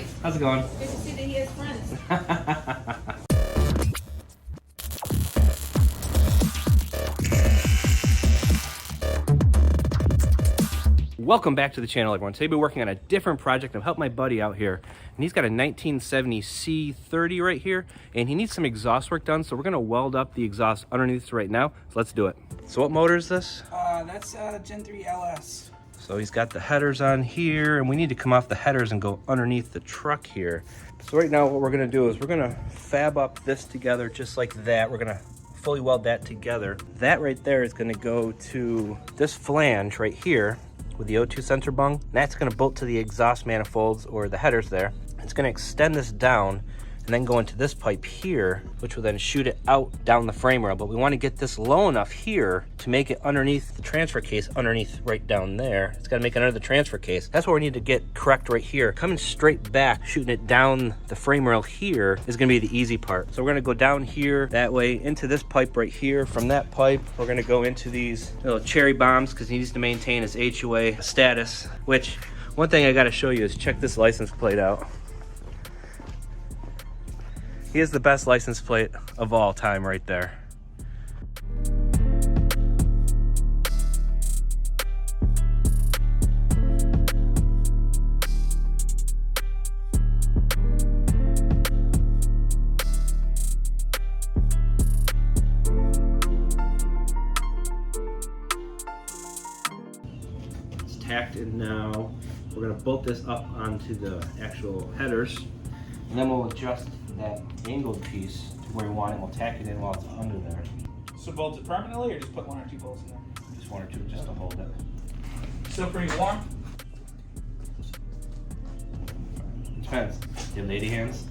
Hi. How's it going? Good to see that he has friends. Welcome back to the channel, everyone. Today we're working on a different project. I've helped my buddy out here, and he's got a 1970 C30 right here, and he needs some exhaust work done, so we're gonna weld up the exhaust underneath right now. So let's do it. So what motor is this? That's Gen 3 LS. So he's got the headers on here, and we need to come off the headers and go underneath the truck here. So right now what we're gonna do is we're gonna fab up this together just like that. We're gonna fully weld that together. That right there is gonna go to this flange right here with the O2 sensor bung. That's gonna bolt to the exhaust manifolds or the headers there. It's gonna extend this down and then go into this pipe here, which will then shoot it out down the frame rail. But we wanna get this low enough here to make it underneath the transfer case, underneath right down there. It's gotta make it under the transfer case. That's what we need to get correct right here. Coming straight back, shooting it down the frame rail here is gonna be the easy part. So we're gonna go down here that way into this pipe right here. From that pipe, we're gonna go into these little cherry bombs because he needs to maintain his HOA status, which one thing I gotta show you is check this license plate out. He has the best license plate of all time right there. It's tacked in now. We're gonna bolt this up onto the actual headers, and then we'll adjust that angled piece to where we want it. We'll tack it in while it's under there. So bolt it permanently, or just put 1 or 2 bolts in there? Just 1 or 2 just to hold it. Still pretty warm? Depends. Your lady hands?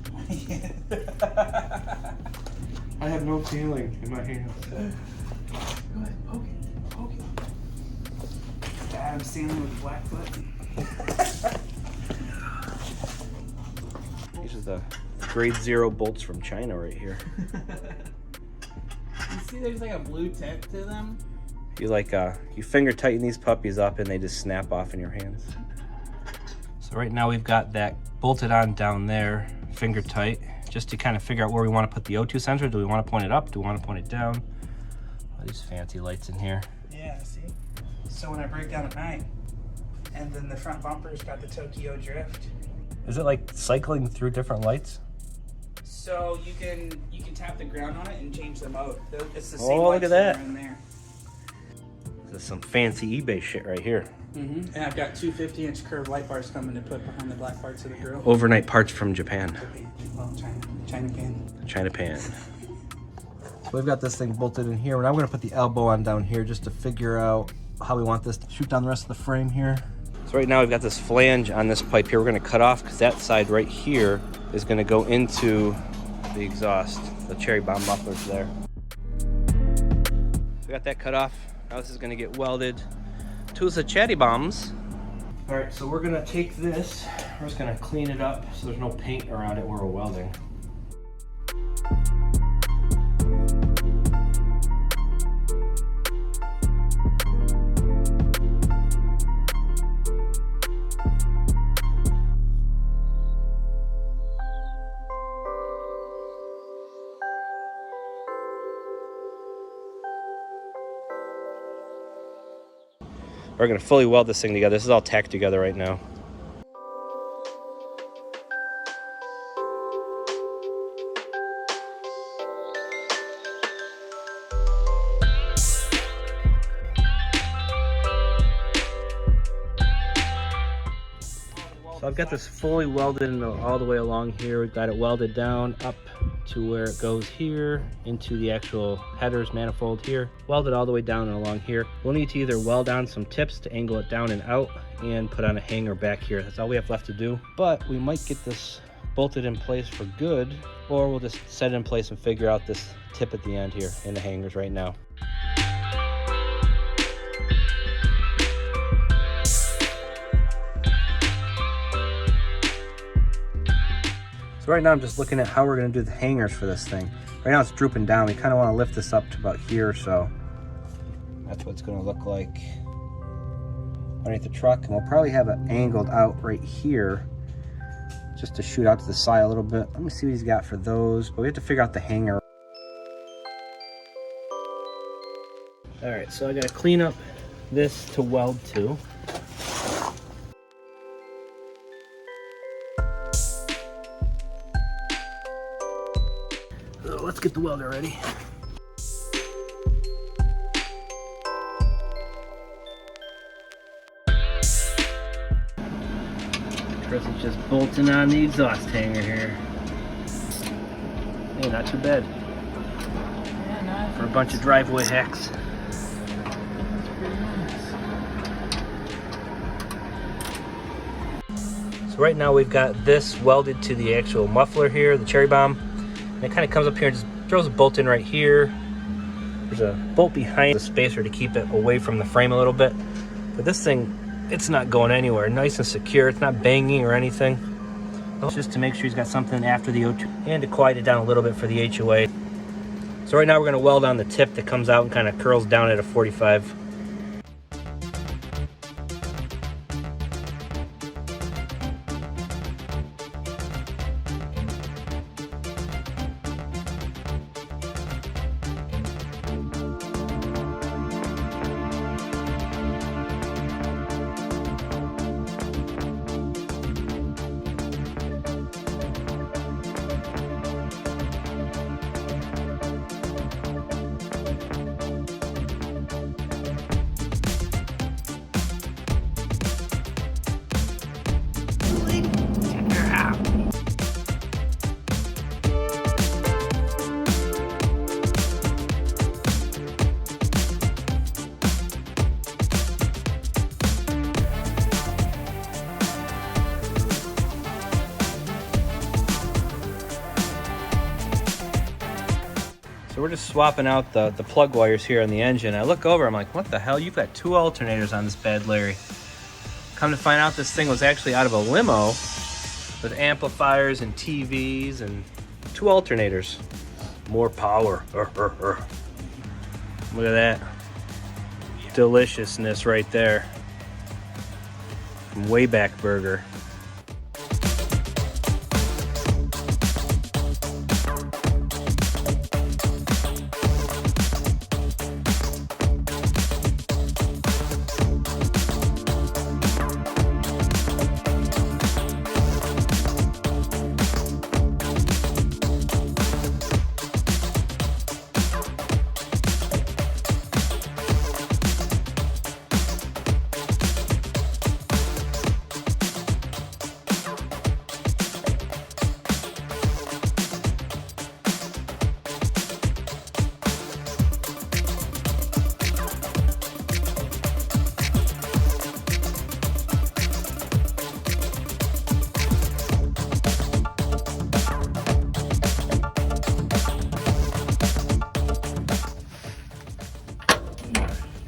I have no feeling in my hands. Go ahead, poke it, poke it. Adam Sandler with Blackfoot. These are the grade 0 bolts from China right here. You see there's like a blue tip to them? You finger tighten these puppies up and they just snap off in your hands. So right now we've got that bolted on down there, finger tight, just to kind of figure out where we want to put the O2 sensor. Do we want to point it up? Do we want to point it down? All these fancy lights in here. Yeah, see? So when I break down at night, and then the front bumper's got the Tokyo drift. Is it like cycling through different lights? So you can tap the ground on it and change the mode. It's the same Oh, look at that. in there. This is some fancy eBay shit right here. And I've got 2 50-inch curved light bars coming to put behind the black parts of the grill. Overnight parts from Japan. Well, China pan. China pan. So we've got this thing bolted in here, and I'm gonna put the elbow on down here just to figure out how we want this to shoot down the rest of the frame here. So right now we've got this flange on this pipe here. We're gonna cut off because that side right here is gonna go into the exhaust, the cherry bomb mufflers there. So we got that cut off. Now this is gonna get welded to the cherry bombs. All right, so we're gonna take this, we're just gonna clean it up so there's no paint around it where we're welding. We're gonna fully weld this thing together. This is all tacked together right now. So I've got this fully welded all the way along here. We've got it welded down up to where it goes here into the actual headers manifold here, welded all the way down and along here. We'll need to either weld on some tips to angle it down and out and put on a hanger back here. That's all we have left to do, but we might get this bolted in place for good, or we'll just set it in place and figure out this tip at the end here in the hangers right now. Right now I'm just looking at how we're going to do the hangers for this thing. Right now it's drooping down. We kind of want to lift this up to about here, so that's what it's going to look like underneath the truck. And we'll probably have it angled out right here just to shoot out to the side a little bit. Let me see what he's got for those, but we have to figure out the hanger. All right, so I gotta clean up this to weld to. So let's get the welder ready. Chris is just bolting on the exhaust hanger here. Hey, not too bad. Yeah, nice. For a bunch of driveway hacks. So right now we've got this welded to the actual muffler here, the cherry bomb. And it kind of comes up here and just throws a bolt in right here. There's a bolt behind the spacer to keep it away from the frame a little bit. But this thing, it's not going anywhere. Nice and secure. It's not banging or anything. It's just to make sure he's got something after the O2 and to quiet it down a little bit for the HOA. So right now we're going to weld on the tip that comes out and kind of curls down at a 45. So we're just swapping out the plug wires here on the engine. I look over, I'm like, what the hell? You've got 2 alternators on this bad Larry. Come to find out this thing was actually out of a limo with amplifiers and TVs and 2 alternators. More power. Look at that. Deliciousness right there. From Wayback Burger.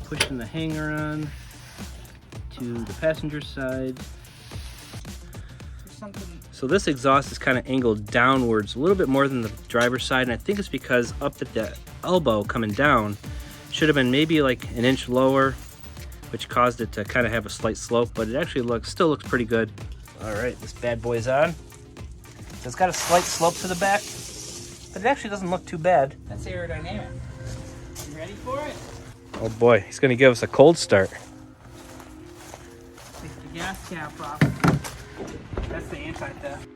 Pushing the hanger on to the passenger side. So this exhaust is kind of angled downwards a little bit more than the driver's side, and I think it's because up at the elbow coming down should have been maybe like an inch lower, which caused it to kind of have a slight slope, but it actually still looks pretty good. All right, this bad boy's on. So it's got a slight slope to the back, but it actually doesn't look too bad. That's aerodynamic. You ready for it? Oh boy, he's gonna give us a cold start. Take the gas cap off. That's the anti-theft.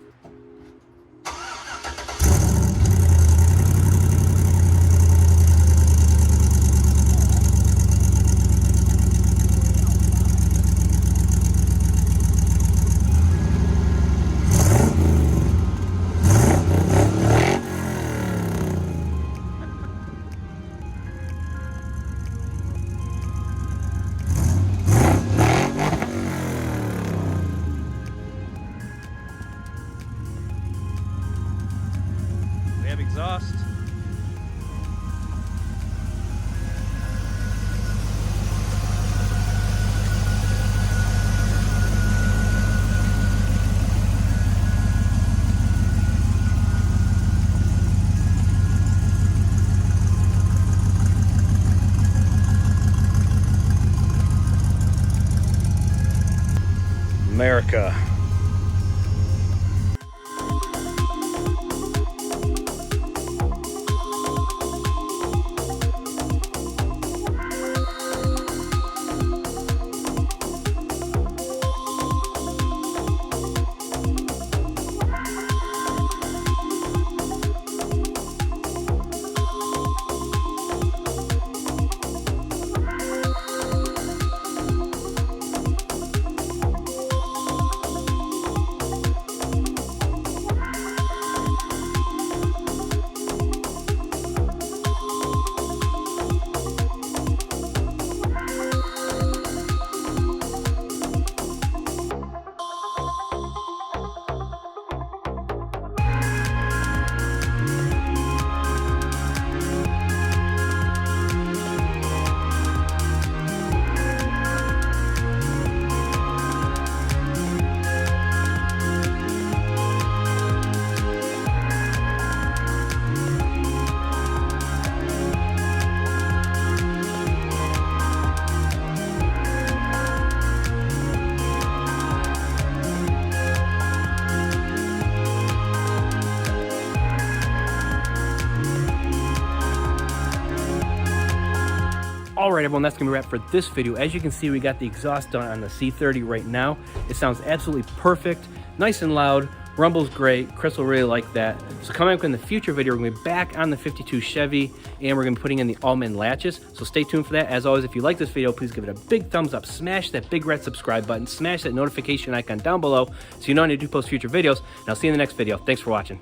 Exhaust. America. All right, everyone, that's gonna be a wrap for this video. As you can see, we got the exhaust done on the C30 right now. It sounds absolutely perfect, nice and loud. Rumble's great. Chris will really like that. So coming up in the future video, we're gonna be back on the 52 Chevy, and we're gonna be putting in the Allman latches. So stay tuned for that. As always, if you like this video, please give it a big thumbs up. Smash that big red subscribe button. Smash that notification icon down below so you know when I do post future videos. And I'll see you in the next video. Thanks for watching.